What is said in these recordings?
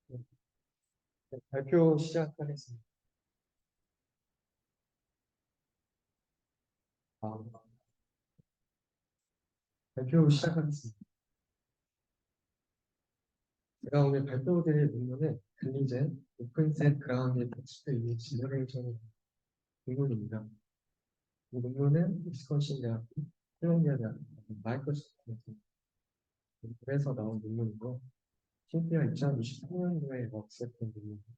네, 발표 시작하겠습니다. 아, 발표 시작하겠습니다. 제가 오늘 발표드릴 논문은 글리젠 오픈셋 그라운드 텍스트 이미지 제너레이션 논문입니다. 이 논문은 위스콘신 대학, 콜롬비아 대학, 마이크로소프트에서 나온 논문이고, 심지어 2023년도에 왁스했던 논문입니다.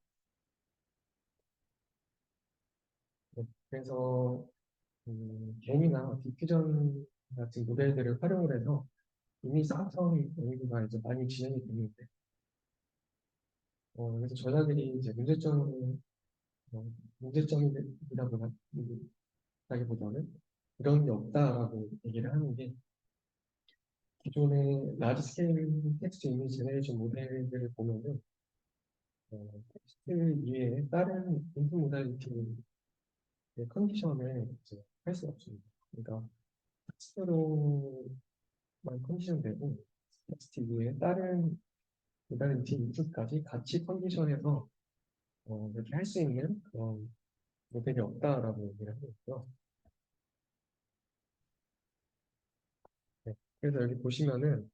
그래서 갱이나 디퓨전 같은 모델들을 활용을 해서 이미 사성 연구가 이제 많이 진행이 됐는데, 그래서 저자들이 이제 문제점이라기보다는 이런 게 없다라고 얘기를 하는 게 기존의 라지 스케일 텍스트 이미지 제너레이션 모델들을 보면은 텍스트 이외에 다른 인풋 모달리티의 컨디션을 이제 할 수 없습니다. 그러니까 텍스트로만 컨디션 되고 텍스트 이외에 다른 모달리티 인풋까지 같이 컨디션해서 이렇게 할 수 있는 그런 모델이 없다라고 얘기를 하고 있고요. 네. 그래서 여기 보시면은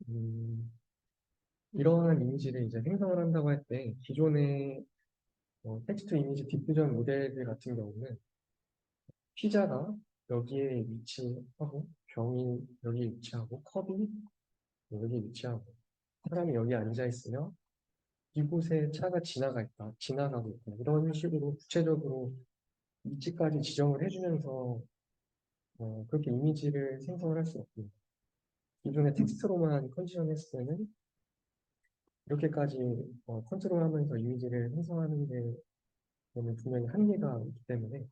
음, 이러한 이미지를 이제 생성을 한다고 할 때 기존의 텍스트 이미지 디퓨전 모델들 같은 경우는 피자가 여기에 위치하고 병이 여기 위치하고 컵이 여기 위치하고 사람이 여기 앉아 있으며 이곳에 차가 지나가고 있다. 이런 식으로 구체적으로 위치까지 지정을 해주면서 그렇게 이미지를 생성을 할 수 없습니다. 기존의 텍스트로만 컨디션 했을 때는 이렇게까지 컨트롤하면서 이미지를 생성하는 데 는 분명히 한계가 있기 때문에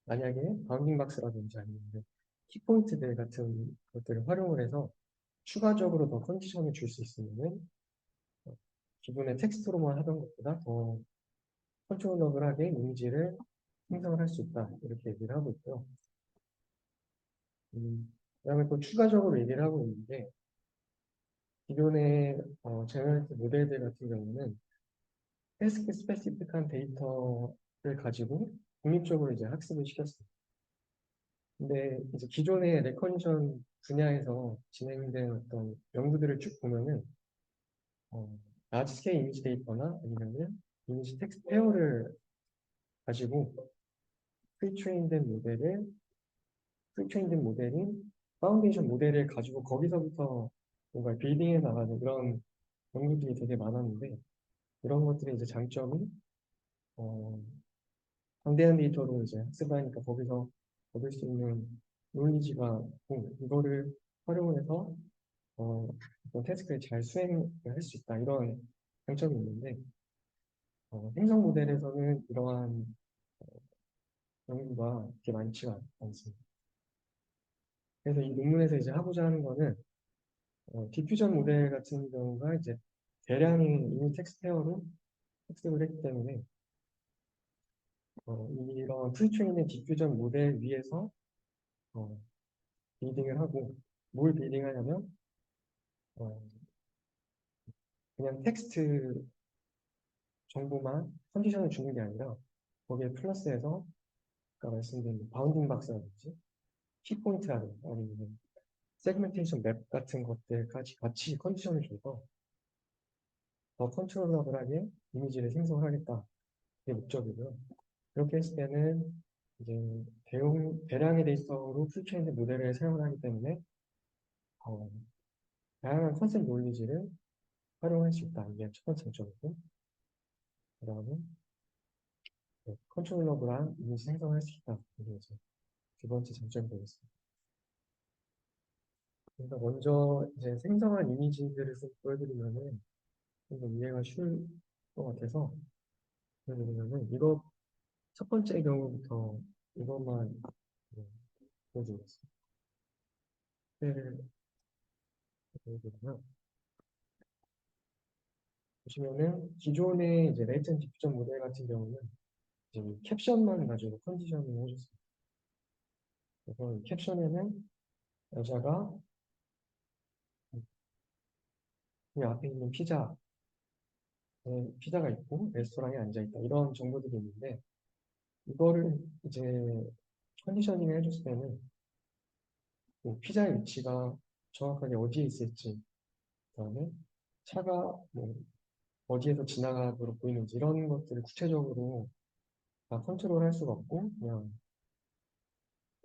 만약에 바운딩 박스라든지 아니면 키포인트들 같은 것들을 활용을 해서 추가적으로 더 컨디션을 줄 수 있으면 기존의 텍스트로만 하던 것보다 더 컨트롤러블하게 이미지를 생성을 할 수 있다 이렇게 얘기를 하고 있고요. 그다음에 또 추가적으로 얘기를 하고 있는데 기존의 제너레이티브 모델들 같은 경우는 태스크 스페시픽한 데이터를 가지고 독립적으로 이제 학습을 시켰습니다. 근데 이제 기존의 레커니션 분야에서 진행된 어떤 연구들을 쭉 보면은 라지 스케일 이미지 데이터나 아니면은 이미지 텍스트 페어를 가지고 프리트레인된 모델을 프리트레인된 모델인 파운데이션 모델을 가지고 거기서부터 뭔가 빌딩해 나가는 그런 연구들이 되게 많았는데 이런 것들의 이제 장점이 어, 방대한 데이터로 이제 학습하니까 거기서 얻을 수 있는 논리지가 있고 이거를 활용을 해서 어떤 태스크를 잘 수행을 할 수 있다 이런 장점이 있는데 행성 모델에서는 이러한 연구가 그렇게 많지가 않습니다. 그래서 이 논문에서 이제 하고자 하는 거는 디퓨전 모델 같은 경우가 이제 대량의 이미 텍스트 페어로 학습을 했기 때문에 이런 프리트레인의 디퓨전 모델 위에서 어, 빌딩을 하고 뭘 빌딩하냐면 어, 그냥 텍스트 정보만 컨디션을 주는 게 아니라 거기에 플러스해서 아까 말씀드린 바운딩 박스라든지 키포인트라든지 아니면 세그멘테이션 맵 같은 것들까지 같이 컨디션을 줘서 더 컨트롤러블하게 이미지를 생성하겠다. 그게 목적이고요. 그렇게 했을 때는 이제 대량의 데이터로 프리트레인드 모델을 사용하기 때문에 어, 다양한 컨셉 논리지를 활용할 수 있다. 이게 첫 번째 장점이고 그 다음에 컨트롤러블한 이미지 생성할 수 있다. 이게 이제 두 번째 장점이 되겠습니다. 그래서 먼저 이제 생성한 이미지들을 좀 보여드리면은 좀 더 이해가 쉬울 것 같아서 보여드리면은 이거 첫 번째 경우부터 이것만 보여드리겠습니다. 를 보여드리면 보시면은 기존의 이제 레이튼 디퓨전 모델 같은 경우는 이제 이 캡션만 가지고 컨디션을 해줬습니다. 그래서 이 캡션에는 여자가 이 앞에 있는 피자 피자가 있고 레스토랑에 앉아 있다 이런 정보들이 있는데 이거를 이제 컨디셔닝을 해줬을 때는 뭐 피자의 위치가 정확하게 어디에 있을지, 그다음에 차가 뭐 어디에서 지나가도록 보이는지 이런 것들을 구체적으로 다 컨트롤할 수가 없고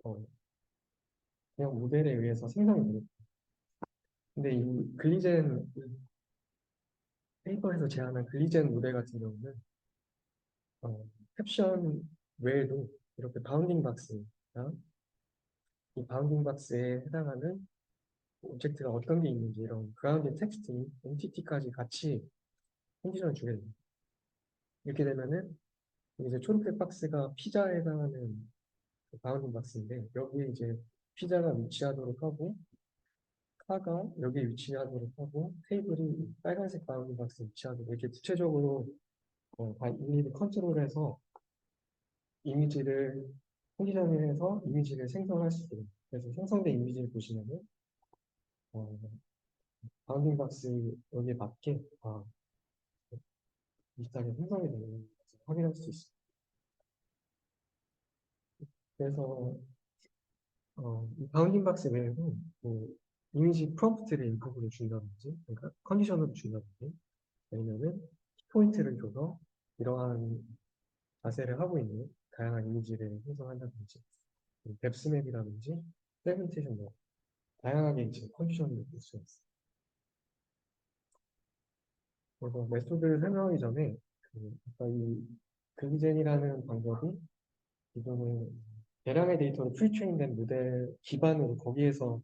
어, 그냥 모델에 의해서 생성이 되고 근데 이 글리젠 페이퍼에서 제안한 글리젠 모델 같은 경우는 어, 캡션 외에도 이렇게 바운딩 박스랑 이 바운딩 박스에 해당하는 오브젝트가 어떤 게 있는지 이런 그라운드 텍스트, 엔티티까지 같이 컨디션을 주게 됩니다. 이렇게 되면은 이제 초록색 박스가 피자에 해당하는 그 바운딩 박스인데 여기에 이제 피자가 위치하도록 하고 카가 여기에 위치하도록 하고 테이블이 빨간색 바운딩 박스에 위치하도록 이렇게 구체적으로 다 일일이 컨트롤해서 이미지를 컨디셔닝 해서 이미지를 생성할 수 있어요. 그래서 생성된 이미지를 보시면은 어, 바운딩 박스 여기에 맞게 비슷하게 생성이 되는 것을 확인할 수 있어요. 그래서 이 바운딩 박스 외에도 뭐 이미지 프롬프트를 인풋으로 준다든지, 그러니까 컨디션으로 준다든지, 아니면은 포인트를 줘서 이러한 자세를 하고 있는 다양한 이미지를 생성한다든지, 뎁스맵이라든지, 세그멘테이션 뭐 다양하게 이제 컨디션을 볼 수 있어요. 그래서 메소드를 설명하기 전에 아까 이 글리젠이라는 방법이 기존에 대량의 데이터로 프리트레인된 모델 기반으로 거기에서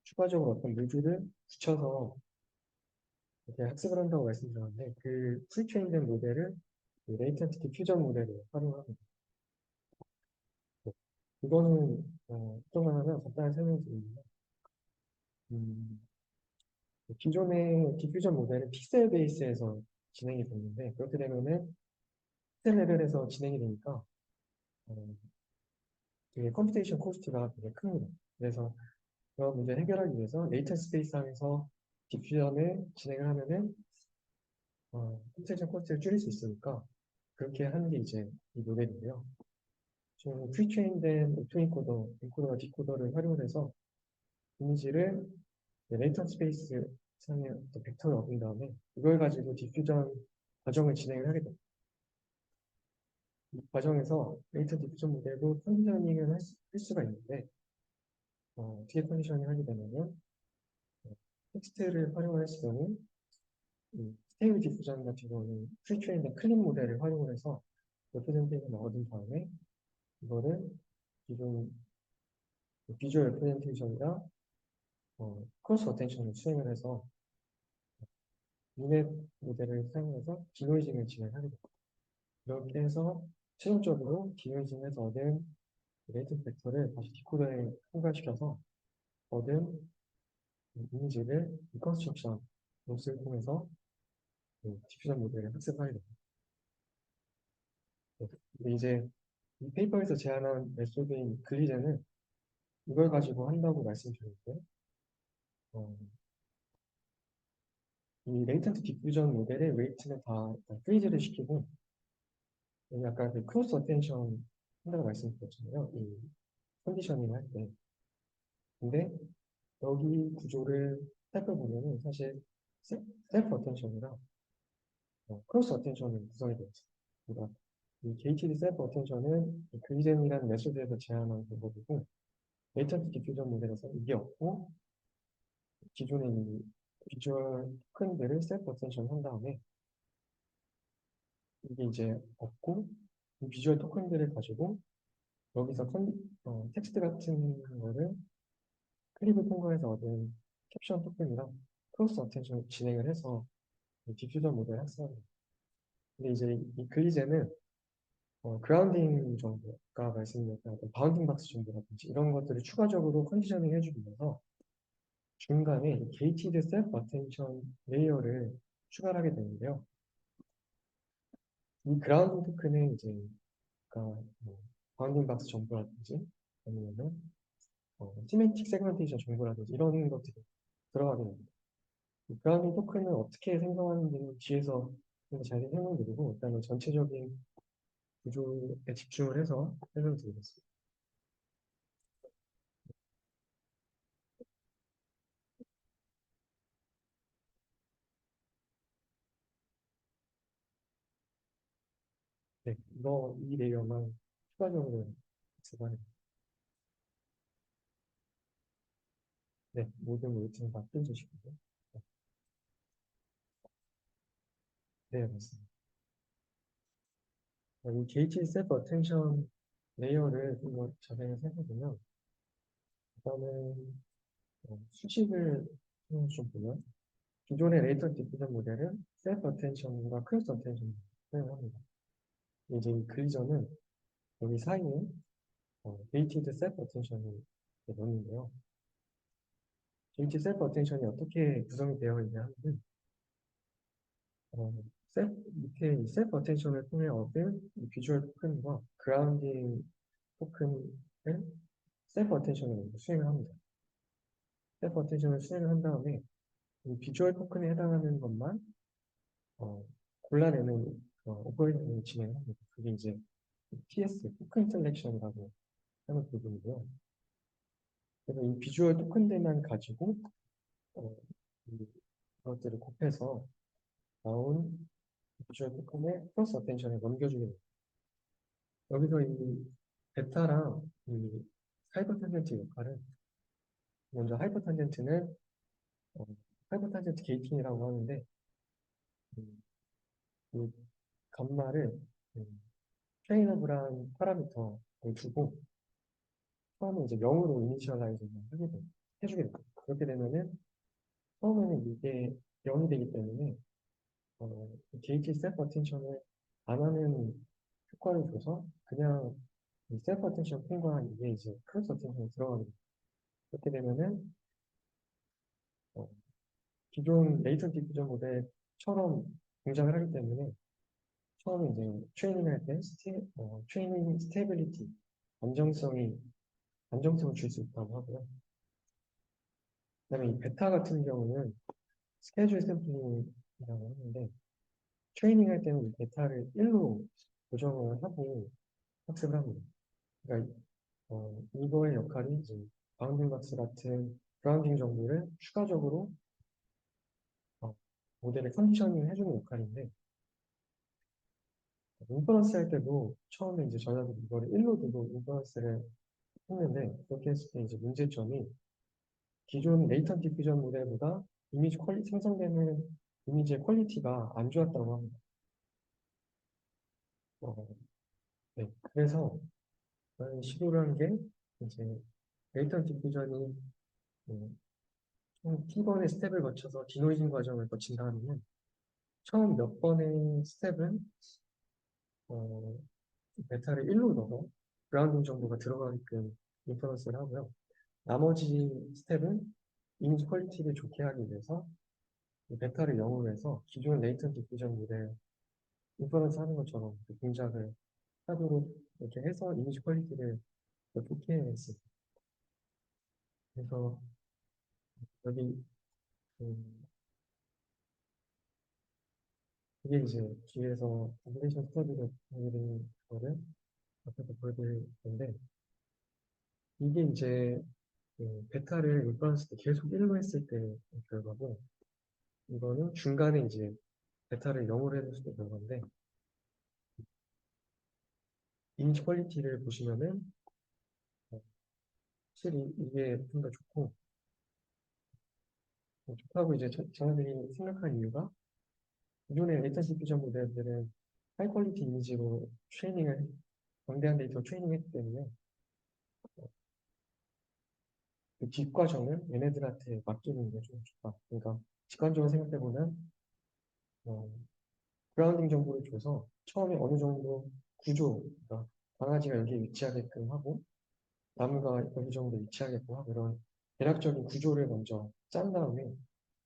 추가적으로 어떤 모듈을 붙여서 이렇게 학습을 한다고 말씀드렸는데 그 프리트레인된 모델을 레이턴트 디퓨전 모델을 활용하고 있고 이거는 어떤 거냐면 간단히 설명드리면 음, 기존의 디퓨전 모델은 픽셀 베이스에서 진행이 됐는데 그렇게 되면은 픽셀 레벨에서 진행이 되니까 어, 되게 컴퓨테이션 코스트가 되게 큽니다. 그래서 그런 문제 해결하기 위해서 레이턴 스페이스 상에서 디퓨전을 진행을 하면은 컴퓨테이션 코스트를 줄일 수 있으니까 그렇게 하는 게 이제 이 모델인데요. 지금 프리트레인된 오토인코더, 인코더와 디코더를 활용해서 이미지를 레이턴 스페이스 상의 어떤 벡터를 얻은 다음에 이걸 가지고 디퓨전 과정을 진행을 하게 됩니다. 이 과정에서 레이턴 디퓨전 모델도 컨디셔닝을 할 수가 있는데 어떻게 컨디셔닝 하게 되냐면 텍스트를 활용할 경우 스테이블 디퓨전 같은 경우는 프리트레인된 클린 모델을 활용을 해서 레프레젠테이션을 얻은 다음에 이거를 기존 비주얼 레프레젠테이션이랑 크로스 어텐션을 수행을 해서 유넷 모델을 사용해서 디노이징을 진행하게 됩니다. 이렇게 해서 최종적으로 디노이징에서 얻은 레이트 벡터를 다시 디코더에 통과시켜서 얻은 이미지를 리컨스트럭션 로스를 통해서 디퓨전 모델을 학습하게 됩니다. 근데 이제 이 페이퍼에서 제안한 메소드인 글리젠은 이걸 가지고 한다고 말씀드렸는데 어, 이 레이턴트 디퓨전 모델의 웨이트는 다 프리즈를 시키고 여기 아까 그 크로스 어텐션 한다고 말씀드렸잖아요. 이 컨디셔닝 할 때. 근데 여기 구조를 살펴보면은 사실 셀프 어텐션이랑 크로스 어텐션이 구성이 되어 있어요. 그러니까 이 게이티드 셀프 어텐션은 글리젠이라는 메소드에서 제안한 방법이고 레이턴트 디퓨전 모델에서 이게 없고 기존의 이 비주얼 토큰들을 셀프 어텐션 한 다음에 이게 이제 없고 이 비주얼 토큰들을 가지고 여기서 텍스트 같은 거를 클립을 통과해서 얻은 캡션 토큰이랑 크로스 어텐션 진행을 해서 디퓨전 모델을 학습합니다. 근데 이제 이 글리젠은 그라운딩 정도, 아까 말씀드렸던 어떤 바운딩 박스 정도라든지 이런 것들을 추가적으로 컨디셔닝 해주기 위해서 중간에 게이티드 셀프 어텐션 레이어를 추가하게 되는데요. 이 그라운딩 토큰은 이제 아까 뭐 바운딩 박스 정보라든지 아니면은 시멘틱 세그멘테이션 정보라든지 이런 것들이 들어가게 됩니다. 이 그라운딩 토큰을 어떻게 생성하는지는 뒤에서 잘 설명드리고 일단은 전체적인 구조에 집중을 해서 설명드리겠습니다. 네, 이 내용만 추가적으로 제반해. 네, 모든 웨이팅을 다 띄워주시고요. 네, 네, 맞습니다. 이 게이지 셀프 어텐션 레이어를 좀 더 자세히 살펴보면 일단은 수식을 좀 보면 기존의 레이턴 디퓨전 모델은 셀프 어텐션과 크로스 어텐션을 사용합니다. 이제 이 글리저는 여기 사이에 게이티드 셀프 어텐션을 넣는데요. 게이티 셀프 어텐션이 어떻게 구성이 되어 있냐 하면 어, 밑에 이 셀프 어텐션을 통해 얻은 이 비주얼 토큰과 그라운딩 토큰을 셀프 어텐션을 수행을 합니다. 셀프 어텐션을 수행을 한 다음에 이 비주얼 토큰에 해당하는 것만 어, 골라내는 오퍼레이션을 진행합니다. 그게 이제 TS, 토큰 셀렉션이라고 하는 부분이고요. 그래서 이 비주얼 토큰들만 가지고 어, 이 것들을 곱해서 나온 비주얼 토큰의 플러스 어텐션에 넘겨주게 됩니다. 여기서 이 베타랑 이 하이퍼 탄젠트 역할은 먼저 하이퍼 탄젠트는 어, 하이퍼 탄젠트 게이팅이라고 하는데 음, 이 감마를 트레이너블한 파라미터를 두고 처음에 이제 0으로 이니셜라이징을 해주게 됩니다. 그렇게 되면은 처음에는 이게 0이 되기 때문에 게이지 셀프 어텐션을 안 하는 효과를 줘서 그냥 이 셀프 어텐션 핀과 이게 이제 크로스 어텐션이 들어가게 됩니다. 그렇게 되면은 어, 기존 레이턴 디퓨전 모델처럼 동작을 하기 때문에 처음에 이제 트레이닝 할 때 트레이닝 스테이빌리티 안정성을 줄 수 있다고 하고요. 그다음에 이 베타 같은 경우는 스케줄 샘플링이라고 하는데 트레이닝 할 때는 이 베타를 1로 고정을 하고 학습을 합니다. 그러니까 이거의 역할이 이제 바운딩 박스 같은 브라운딩 정보를 추가적으로 어, 모델의 컨디셔닝을 해주는 역할인데 인퍼런스 할 때도 처음에 이제 저희가 이거를 1로 두고 인퍼런스를 했는데 그렇게 했을 때 이제 문제점이 기존 레이턴 디퓨전 모델보다 생성되는 이미지의 퀄리티가 안 좋았다고 합니다. 어, 네. 그래서 시도를 한 게 이제 레이턴 디퓨전이 총 T번의 스텝을 거쳐서 디노이징 과정을 거친 다음에는 처음 몇 번의 스텝은 어, 베타를 1로 넣어서 브라운딩 정보가 들어가게끔 인퍼런스를 하고요. 나머지 스텝은 이미지 퀄리티를 좋게 하기 위해서 이 베타를 0으로 해서 기존 레이턴 디퓨전 모델 인퍼런스 하는 것처럼 그 동작을 하도록 이렇게 해서 이미지 퀄리티를 더 좋게 했습니다. 그래서 여기 음, 이게 이제 뒤에서 애니메이션 스터디를 보여드린 거를 앞에서 보여드릴 건데 이게 이제 베타를 인퍼런스 때 계속 1로 했을 때 결과고 이거는 중간에 이제 베타를 0으로 해줬을 때 결과인데 이미지 퀄리티를 보시면은 확실히 이게 좀 더 좋고 좋다고 이제 저희들이 생각한 이유가 기존의 레이턴시 퓨전 모델들은 하이 퀄리티 이미지로 광대한 데이터 트레이닝했기 때문에 그 뒷과정을 얘네들한테 맡기는 게 좀 좋다. 그러니까 직관적으로 생각해보면 어, 그라운딩 정보를 줘서 처음에 어느 정도 그러니까 강아지가 여기에 위치하게끔 하고 나무가 여기 정도 위치하게끔 하고 이런 대략적인 구조를 먼저 짠 다음에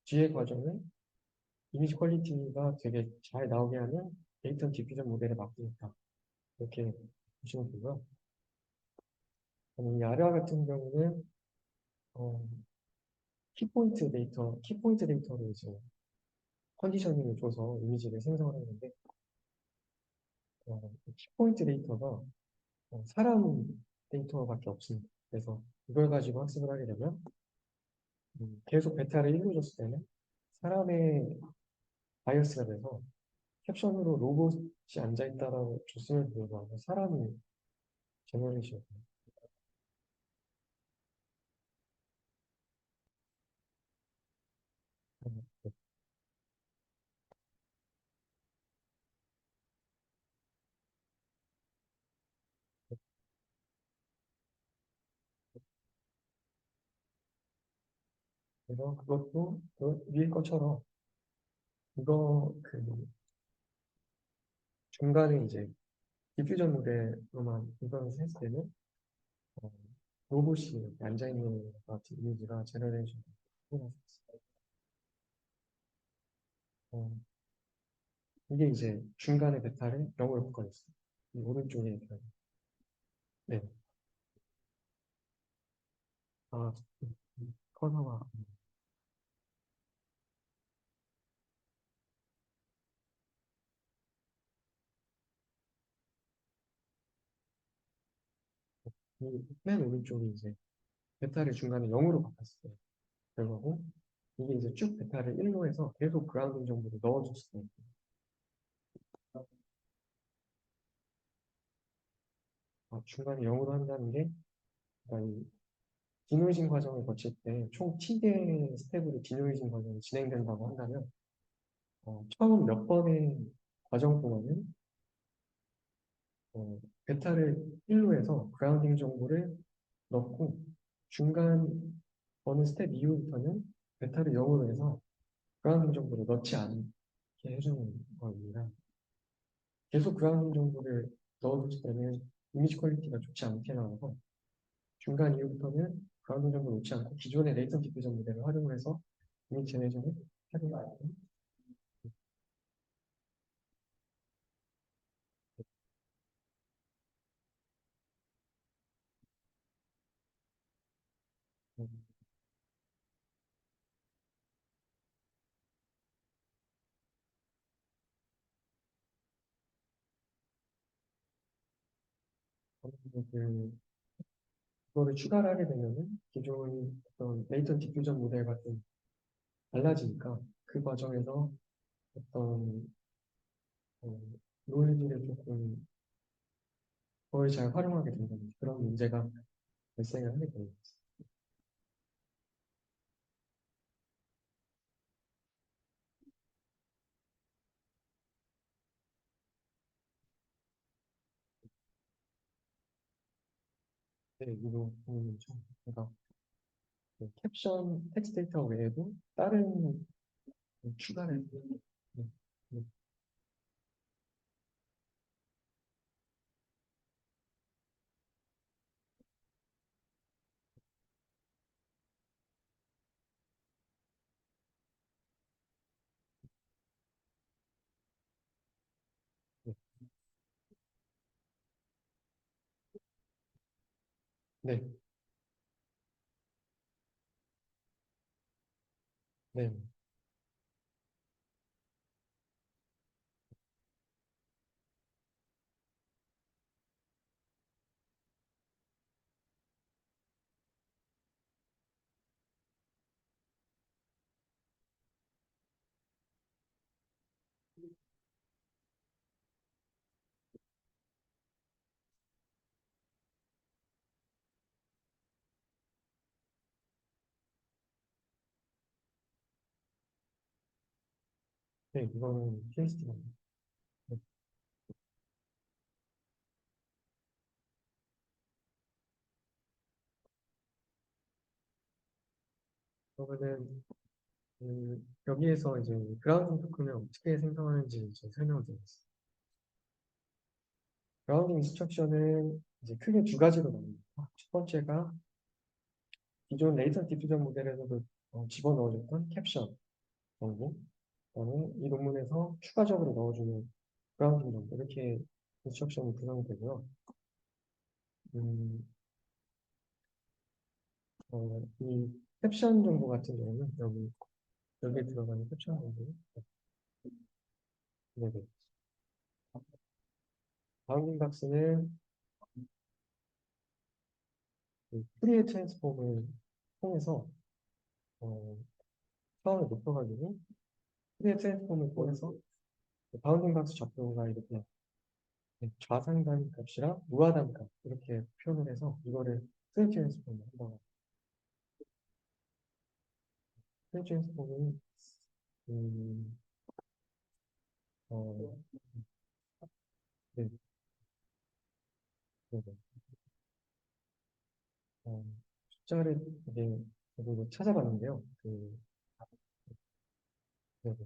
뒤에 과정은 이미지 퀄리티가 되게 잘 나오게 하는 데이터 디퓨전 모델에 맡기니까 이렇게 보시면 되고요. 이 아래와 같은 경우는 어, 키포인트 데이터로 이제 컨디셔닝을 줘서 이미지를 생성을 하는데 키포인트 데이터가 사람 데이터밖에 없습니다. 그래서 이걸 가지고 학습을 하게 되면 계속 베타를 1로 줬을 때는 사람의 바이어스가 돼서 캡션으로 로봇이 앉아있다라고 줬음에도 불구하고 사람이 제너레이션. 그래서 그것도 그 위에 것처럼 이거 그 중간에 이제 디퓨전 모델로만 이걸 했을 때는 어, 로봇이 이렇게 앉아있는 것 같은 이미지가 제너레이션 되고 어, 이게 이제 중간에 베타를 0으로 바꿔줬어요. 이 오른쪽에 베타. 네. 아, 커서가 이맨 오른쪽이 이제 베타를 중간에 0으로 바꿨어요. 결과고 이게 이제 쭉 베타를 1로 해서 계속 그라운딩 정보를 넣어줬어요. 중간에 0으로 한다는 게 그러니까 이 디노이징 과정을 거칠 때 총 T개의 스텝으로 디노이징 과정이 진행된다고 한다면 처음 몇 번의 과정 동안은 베타를 1로 해서 그라운딩 정보를 넣고 중간 어느 스텝 이후부터는 베타를 0으로 해서 그라운딩 정보를 넣지 않게 해주는 겁니다. 계속 그라운딩 정보를 넣어줬을 때는 이미지 퀄리티가 좋지 않게 나와서 중간 이후부터는 그라운딩 정보를 넣지 않고 기존의 레이턴 디퓨전 모델을 활용을 해서 이미지 제네이션을 하는 거예요. 그, 그거를 추가를 하게 되면은 기존 어떤 레이턴 디퓨전 모델과 좀 달라지니까 그 과정에서 어떤 어, 노이즈를 조금 덜 잘 활용하게 된다는 그런 문제가 발생을 하게 됩니다. 네, 이거 보면 좀 제가 그 캡션 텍스트 데이터 외에도 다른 추가를 네, 네, 네, 네, 네, 네, 이거는 PHD가 네. 그러면은 여기에서 이제 그라운딩 토큰을 어떻게 생성하는지 이제 설명을 드리겠습니다. 그라운딩 인스트럭션은 이제 크게 두 가지로 나뉩니다. 첫 번째가 기존 레이턴 디퓨전 모델에서도 집어넣어줬던 캡션 정보, 그다음에 이 논문에서 추가적으로 넣어주는 그라운딩 정보 이렇게 인스트럭션이 구성이 되고요. 음, 이 캡션 정보 같은 경우는 여기에 들어가는 캡션 정보. 네네. 바운딩 박스는 그 프리의 트랜스폼을 통해서 어, 차원을 높여가지고 프리의 트랜스폼을 통해서 그 바운딩 박스 좌표가 이렇게 좌상단 값이랑 우하단 값 이렇게 표현을 해서 이거를 프리 트랜스폼을 한다고. 프리 트랜스폼은 음, 어, 네, 네, 네. 어, 숫자를 이제 저도 찾아봤는데요. 네, 네.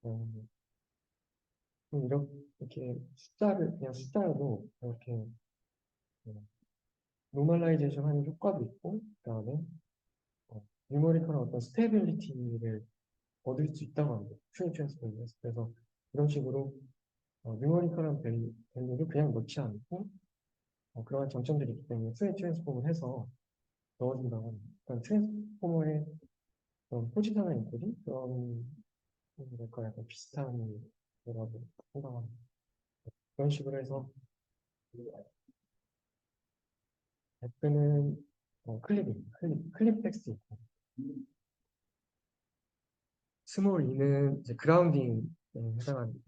어, 이렇게 숫자를 그냥 숫자로 이렇게 노멀라이제이션 하는 효과도 있고, 그다음에 뉴머리컬한 어떤 스테빌리티를 얻을 수 있다고 합니다. 퓨리 트랜스폼에서. 그래서 이런 식으로 뉴머리컬한 밸류를 그냥 넣지 않고 그러한 장점들이 있기 때문에 퓨리 트랜스폼을 해서 넣어준다고 합니다. 그러니까 트랜스포머의 그런 포지셔널 인코딩 그런 뭐랄까 약간 비슷한 거라고 생각합니다. 그런 식으로 해서 F는 클립 텍스트 있고 스몰 E는 이제 그라운딩에 해당하는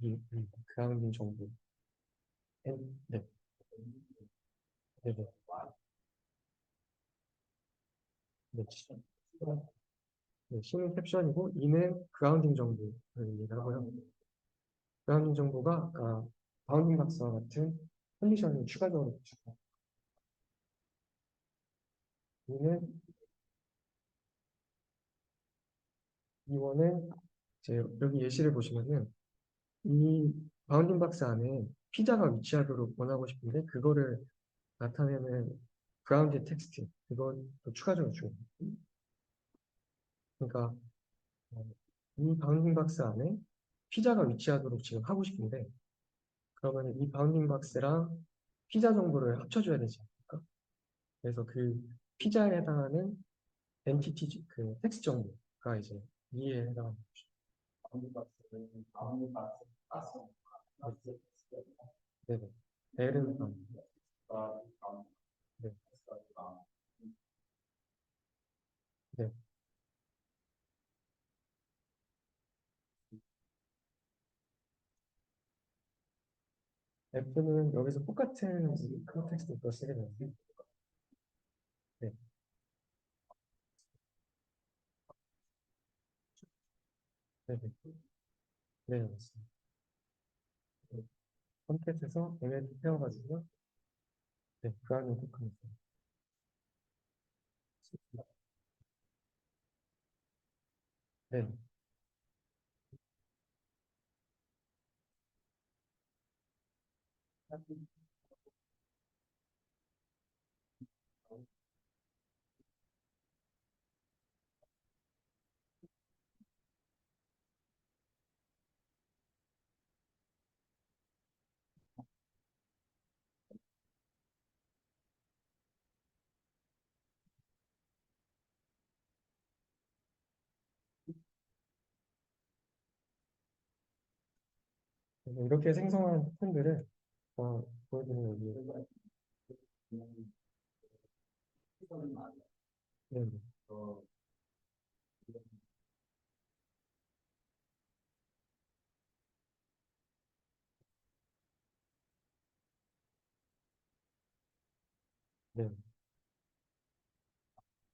그라운딩 정보. 네, 네, 네, 네. 네, C는 캡션이고 E는 그라운딩 정보를 얘기하고요. 그라운딩 정보가 아까 바운딩 박스와 같은 컨디션을 추가적으로 주고 E는 E1은 이제 여기 예시를 보시면은 이 바운딩 박스 안에 피자가 위치하도록 원하고 싶은데 그거를 나타내는 그라운드 텍스트 그건 또 추가적으로 줘요. 그러니까 어, 이 바운딩 박스 안에 피자가 위치하도록 지금 하고 싶은데 그러면 이 바운딩 박스랑 피자 정보를 합쳐줘야 되지 않을까? 그래서 그 피자에 해당하는 엔티티 그 텍스트 정보가 이제 이에 해당하는 거죠. 네네. L은 네. 네. F는 여기서 똑같은 컨텍스트로 쓰게 되는데 네. 네네. 네, 맞습니다. 컨텍스트에서 ML 태워가지고 네, 그 안에 토큰이 있어요. 네. 그래서 이렇게 생성한 토큰들을 보여드리는 여기 네, 네, 네,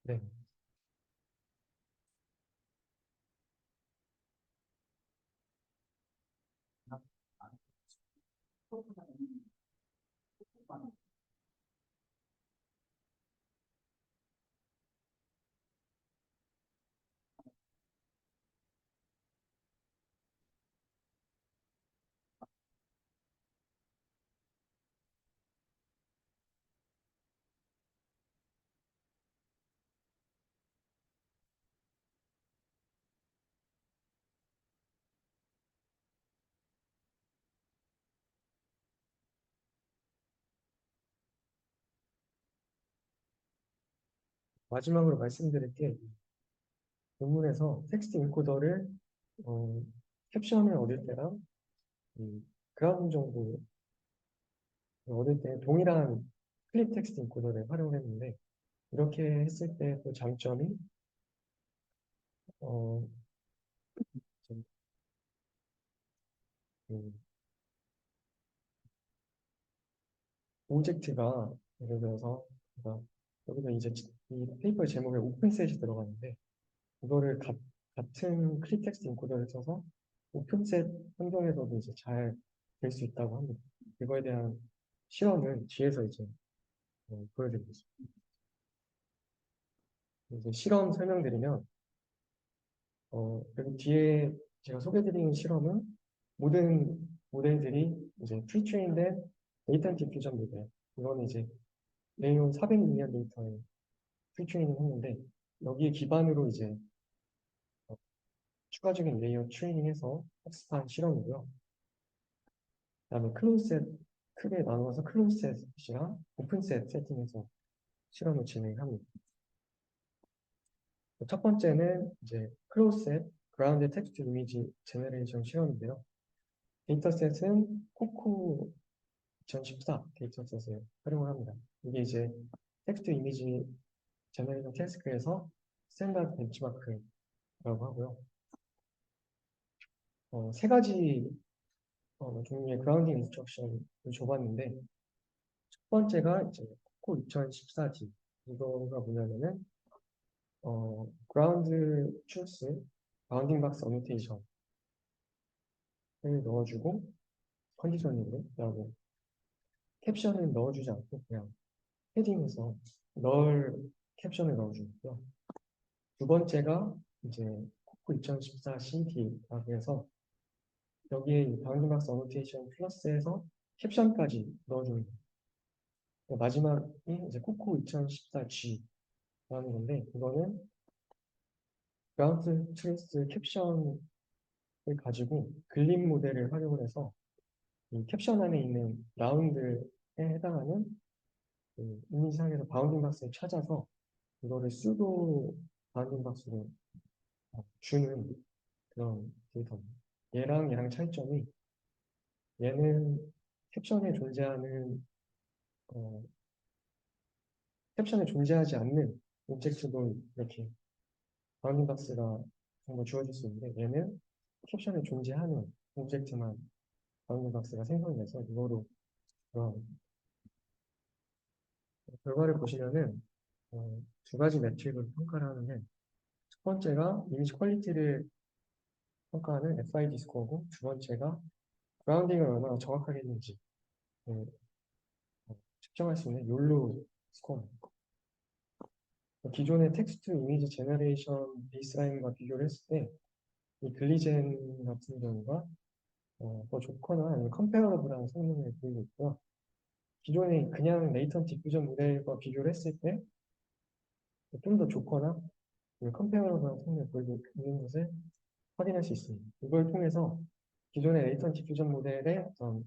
네. 마지막으로 말씀드릴 게 본문에서 텍스트 인코더를 어, 캡션을 얻을 때랑 그라운드 정보 얻을 때 동일한 클립 텍스트 인코더를 활용했는데 이렇게 했을 때 또 장점이 어, 좀, 그 오브젝트가 예를 들어서 그러니까 여기서 이제 이 페이퍼의 제목에 오픈셋이 들어가는데 이거를 같은 클립 텍스트 인코더를 써서 오픈셋 환경에서도 이제 잘 될 수 있다고 합니다. 이거에 대한 실험을 뒤에서 이제 보여드리겠습니다. 이제 실험 설명드리면 여기 뒤에 제가 소개드리는 실험은 모든 모델들이 이제 프리트레인된 데이터 디퓨전 모델 이거는 이제 레이온 400밀리언 데이터에 프리트레이닝 했는데 여기에 기반으로 이제 어, 추가적인 레이어 트레이닝해서 학습한 실험이고요. 그다음에 클로즈셋 크게 나누어서 클로즈셋이랑 오픈셋 세팅해서 실험을 진행합니다. 첫 번째는 이제 클로즈셋 그라운드 텍스트 이미지 제너레이션 실험인데요. 데이터셋은 코코 2014 데이터셋을 활용을 합니다. 이게 이제 텍스트 이미지 제너레이션 태스크에서 스탠다드 벤치마크라고 하고요. 세 가지 종류의 그라운딩 인스트럭션을 줘봤는데 첫 번째가 이제 코코 2014D 이거가 뭐냐면은 그라운드 truth 바운딩 박스 어노테이션을 넣어주고 컨디셔닝으로 그다음에 캡션을 넣어주지 않고 그냥 헤딩에서 널 캡션을 넣어주고요. 두 번째가 이제 코코 2014 CD라고 해서 여기에 바운딩 박스 어노테이션 플러스해서 캡션까지 넣어주는 거예요. 마지막이 이제 코코 2014G라는 건데 이거는 그라운드 트루스 캡션을 가지고 글림 모델을 활용을 해서 이 캡션 안에 있는 라운드에 해당하는 그 이미지상에서 바운딩 박스를 찾아서 이거를 수도 바운딩 박스로 주는 그런 데이터입니다. 얘랑 차이점이 얘는 캡션에 존재하는 어, 캡션에 존재하지 않는 오브젝트도 이렇게 바운딩 박스가 정말 주어질 수 있는데 얘는 캡션에 존재하는 오브젝트만 바운딩 박스가 생성돼서 이거로 그런 결과를 보시면은 두 가지 매트릭을 평가를 하는데 첫 번째가 이미지 퀄리티를 평가하는 FID 스코어고 두 번째가 그라운딩을 얼마나 정확하게 했는지 측정할 수 있는 욜로 스코어입니다. 기존의 텍스트 이미지 제너레이션 베이스라인과 비교를 했을 때 이 글리젠 같은 경우가 더 좋거나 아니면 컴페어러블한 성능을 보이고 있고요. 기존의 그냥 레이턴 디퓨전 모델과 비교를 했을 때 좀 더 좋거나 컴페어러블한 성능을 보이고 있는 것을 확인할 수 있습니다. 이걸 통해서 기존의 레이턴 디퓨전 모델의 어떤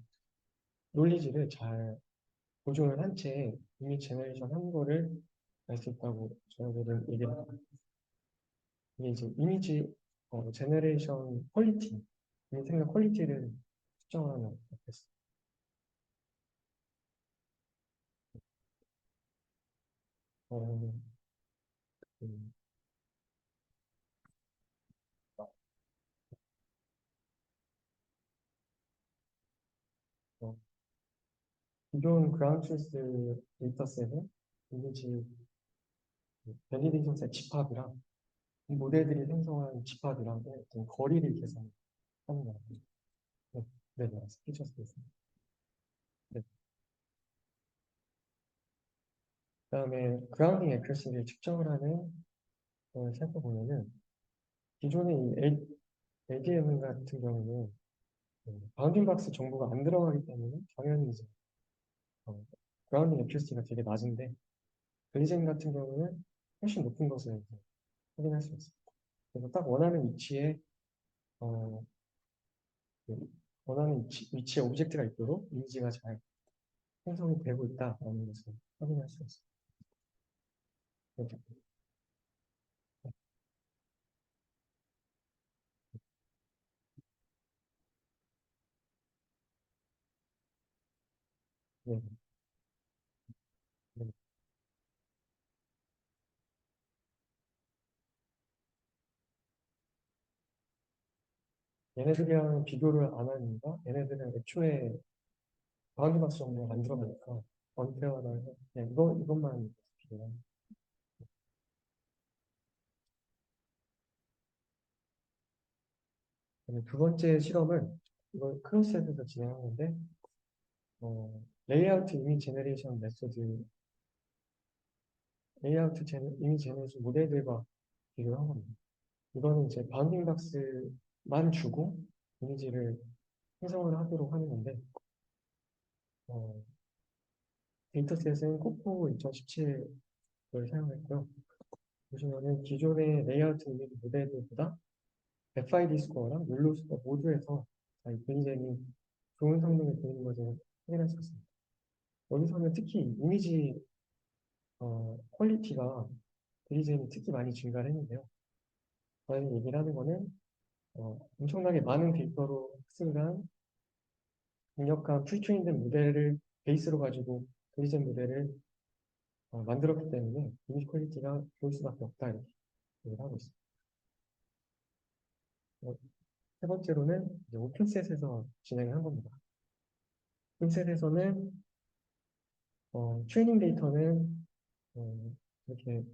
논리지를 잘 보존을 한 채 이미지 제너레이션 한 거를 알 수 있다고 저희들은 얘기를 합니다. 이게 이제 이미지 제너레이션 퀄리티, 이미지 생성 퀄리티를 측정하는 어땠어요? 어, 음, 어, 기존 그라운드 트루스 데이터셋은 이미지 밸리데이션 셋 집합이랑 이 모델들이 생성한 집합이랑 어떤 거리를 계산하는 거예요. 네, 네, 네, 피처 스페이스. 네. 그다음에 그라운딩 애큐러시를 측정을 하는 걸 살펴보면은 기존의 이 ADM 같은 경우는 바운딩 박스 정보가 안 들어가기 때문에 당연히 이제 어, 그라운딩 애큐러시가 되게 낮은데 글리젠 같은 경우는 훨씬 높은 것을 이제 확인할 수 있습니다. 그래서 딱 원하는 위치에 어, 그 원하는 위치에 오브젝트가 있도록 이미지가 잘 생성이 되고 있다라는 것을 확인할 수 있습니다. 네, 네. 얘네들이랑 비교를 안 하니까 얘네들은 애초에 바운드박스 정보를 만들어 보니까 언페어다 해서 그냥 이것만 비교해요. 그다음에 두 번째 실험은 이걸 크로스에서 진행한 건데 레이아우트 이미 제너레이션 메소드, 이미 제너레이션 모델들과 비교를 한 겁니다. 이거는 이제 바운딩 박스만 주고 이미지를 생성을 하도록 하는 건데 어, 데이터셋은 코코 2017을 사용했고요. 보시면은 기존의 레이아우트 이미지 모델들보다 FID 스코어랑 율로 스코어 모두에서 굉장히 좋은 성능을 보이는 것을 확인할 수 있습니다. 여기서는 특히 이미지 퀄리티가 그리즐이 특히 많이 증가를 했는데요. 저희가 얘기를 하는 거는 엄청나게 많은 데이터로 학습을 한 강력한 프리트레인된 모델을 베이스로 가지고 그리즐 모델을 만들었기 때문에 이미지 퀄리티가 좋을 수밖에 없다 이렇게 얘기를 하고 있습니다. 어, 세 번째로는 이제 오픈셋에서 진행을 한 겁니다. 오픈셋에서는 트레이닝 데이터는 이렇게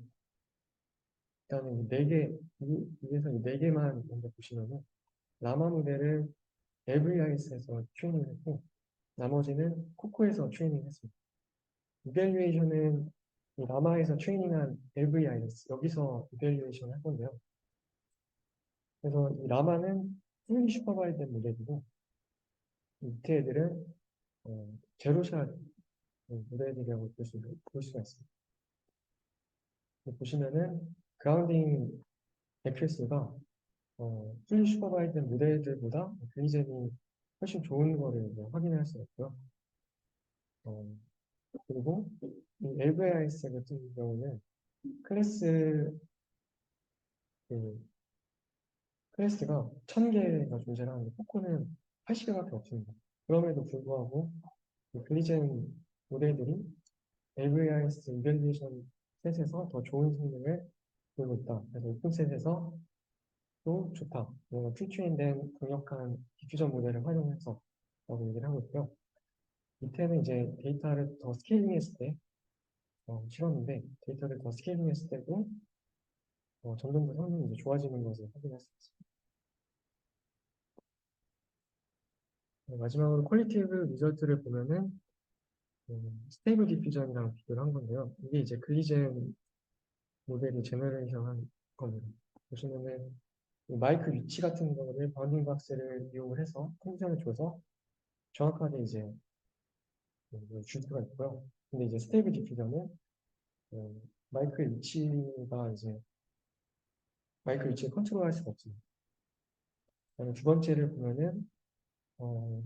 일단은 위에서 이 네 개만 먼저 보시면은 라마 모델을 AVIS에서 트레이닝을 했고 나머지는 코코에서 트레이닝을 했습니다. 이밸류에이션은 이 라마에서 트레이닝한 AVIS 여기서 이밸류에이션을 할 건데요. 그래서 이 라마는 풀리 슈퍼바이드 모델이고 밑에 애들은 제로샷 모델이라고 볼 수가 있습니다. 보시면은 그라운딩 액큐스가 풀리 슈퍼바이드 모델들보다 굉장히 훨씬 좋은 거를 이제 확인할 수 있고요. 어, 그리고 이 LVIS 같은 경우는 클래스 그 클래스가 1000개가 존재하는데 코코는 80개밖에 없습니다. 그럼에도 불구하고 이 글리젠 모델들이 LVIS 이밸리에이션 셋에서 더 좋은 성능을 보이고 있다. 그래서 오픈셋에서 또 좋다. 프리트레인된 강력한 디퓨전 모델을 활용해서 라고 얘기를 하고 있고요. 밑에는 이제 데이터를 더 스케일링했을 때 실험인데 데이터를 더 스케일링했을 때도 점점 더 성능이 이제 좋아지는 것을 확인할 수 있습니다. 마지막으로 퀄리티브 리절트를 보면은 스테이블 디퓨전이랑 비교를 한 건데요. 이게 이제 글리젠 모델이 제너레이션 한 겁니다. 보시면은 이 마이크 위치 같은 거를 바운딩 박스를 이용을 해서 컨디션을 줘서 정확하게 이제 줄 수가 있고요. 근데 이제 스테이블 디퓨전은 어, 마이크의 위치가 이제 마이크 위치를 컨트롤할 수가 없습니다. 그다음에 두 번째를 보면은 어,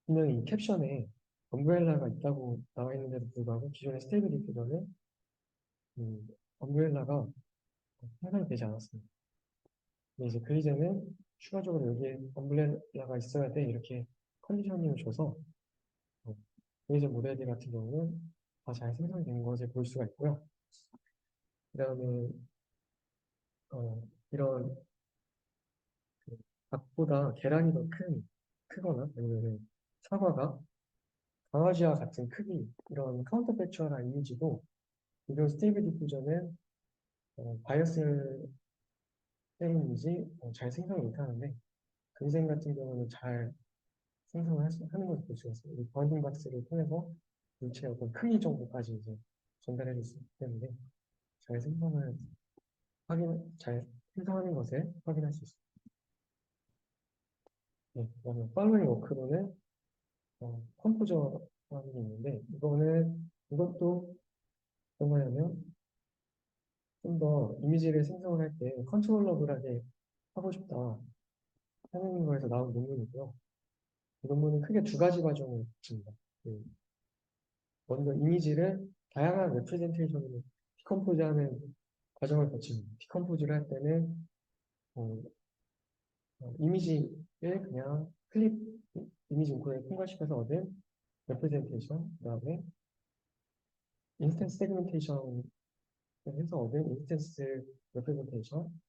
분명히 이 캡션에 엄브렐라가 있다고 나와 있는데도 불구하고 기존의 스테이블 디퓨전은 엄브렐라가 생성이 되지 않았습니다. 근데 이제 글리젠은 추가적으로 여기에 엄브렐라가 있어야 돼 이렇게 컨디셔닝을 줘서 어, 글리젠 모델들 같은 경우는 다 잘 생성된 것을 볼 수가 있고요. 그 다음에 이런 그 닭보다 계란이 더 크거나 아니면 사과가 강아지와 같은 크기 이런 카운터 팩추얼한 이미지도 이런 스테이블 디퓨전은 바이어스 때문인지 잘 생성을 못하는데 글리젠 같은 경우는 잘 생성을 하는 것을 볼 수가 있어요. 이 바운딩 박스를 통해서 물체의 어떤 크기 정도까지 이제 전달해 줄 수 있기 때문에 잘 생성을 잘 생성하는 것을 확인할 수 있습니다. 네, 그다음에 팔로잉 워크로는 컴포저라는 게 있는데 이것도 어떤 거냐면 좀 더 이미지를 생성을 할 때 컨트롤러블하게 하고 싶다 하는 거에서 나온 논문이고요. 이 논문은 크게 두 가지 과정을 거칩니다. 그 먼저 이미지를 다양한 레프레젠테이션으로 디컴포즈하는 과정을 거칩니다. 디컴포즈를 할 때는 어, 이미지를 그냥 이미지 인코드에 통과시켜서 얻은 레프레젠테이션, 그다음에 인스턴스 세그멘테이션을 해서 얻은 인스턴스 레프레젠테이션,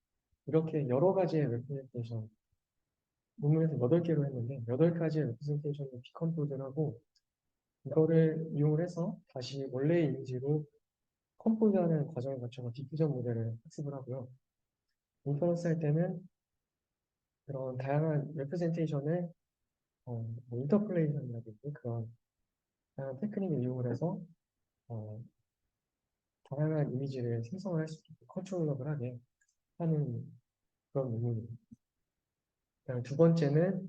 이렇게 여러 가지의 레프레젠테이션, 논문에서 8개로 했는데 8가지의 레프레젠테이션을 디컴포즈를 하고 이거를 이용을 해서 다시 원래의 이미지로 컴포즈하는 과정을 거쳐서 디퓨전 모델을 학습을 하고요. 인퍼런스 할 때는 그런 다양한 레프레젠테이션을 뭐 인터폴레이션이라든지 그런 다양한 테크닉을 이용을 해서 어, 다양한 이미지를 생성을 할 수 있게 컨트롤러블 하게 하는 그런 논문입니다. 그다음에 두 번째는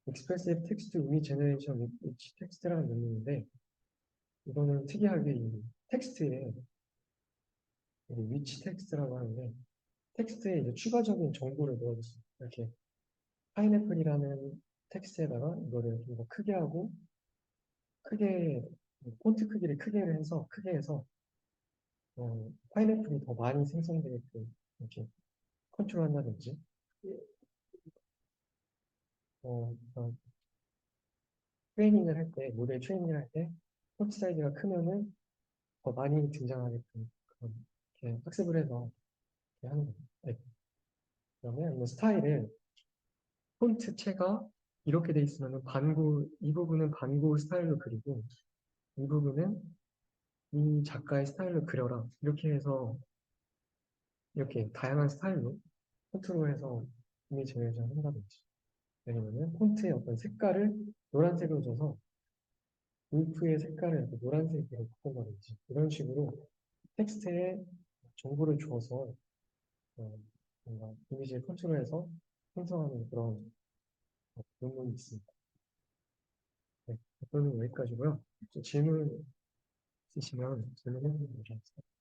Expressive Text Image Generation with Text라는 논문인데 이거는 특이하게 이 텍스트에 위치 텍스트라고 하는데 텍스트에 이제 추가적인 정보를 넣어줬어요. 이렇게 파인애플이라는 텍스트에다가 이거를 좀 더 크게 하고 크게 폰트 크기를 크게 해서 파인애플이 더 많이 생성되게끔 이렇게 컨트롤한다든지 그런 트레이닝을 할 때, 모델 트레이닝을 할 때, 폰트 사이즈가 크면은 더 많이 등장하게끔 그런 이렇게 학습을 해서 이렇게 하는 거예요. 네. 그러면 뭐 스타일을 폰트체가 이렇게 돼 있으면은 이 부분은 반고 스타일로 그리고 이 부분은 이 작가의 스타일로 그려라. 이렇게 해서 이렇게 다양한 스타일로 폰트로 해서 이미지 제너레이션 한다든지 아니면은 폰트의 어떤 색깔을 노란색으로 줘서 울프의 색깔을 이렇게 노란색으로 바꾼다든지 이런 식으로 텍스트에 정보를 주어서 뭔가 이미지를 컨트롤해서 생성하는 그런 논문이 있습니다. 네, 답변은 여기까지고요. 질문 있으시면 질문해 주시면 감사하겠습니다.